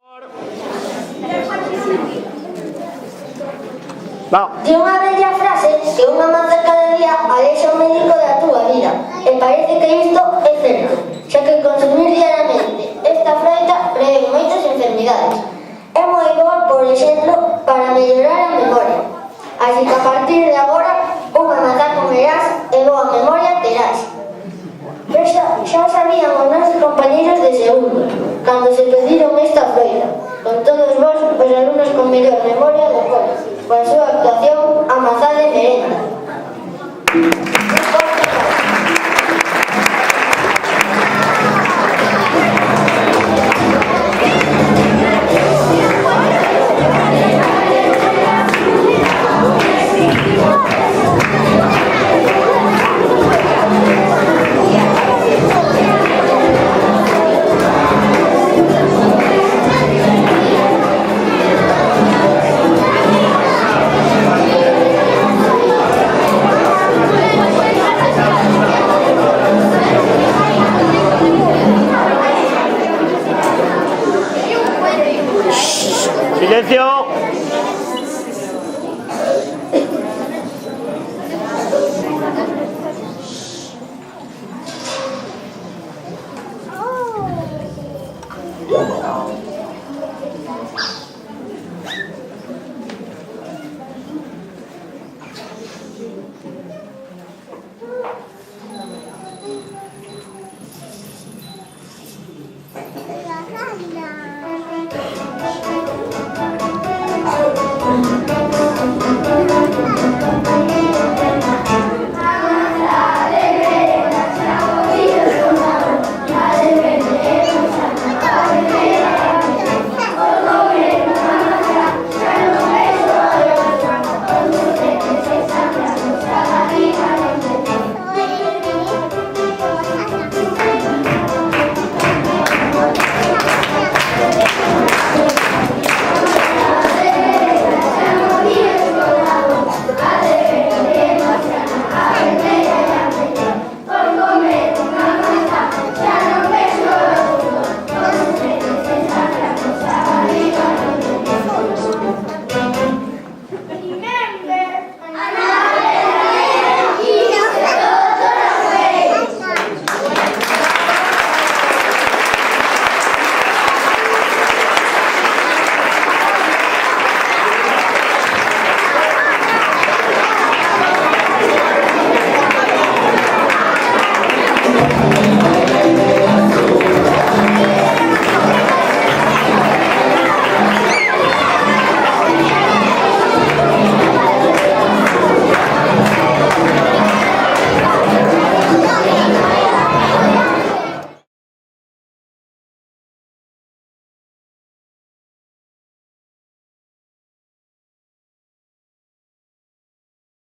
De unha bella frase que unha maza cada día alexa o médico da túa vida. E parece que isto é certo, xa que consumir diariamente esta froita prevén moitas enfermidades. É moi boa, por exemplo, para mellorar a memoria. Así que a partir de agora, unha maza comerás e boa memoria terás. Pero xa sabían os nosos compañeros de segundo, cando se pediron esta froita. Con todos vos, os alumnos con mellor memoria do cole, coa súa actuación a mazá de merenda. ¡Silencio!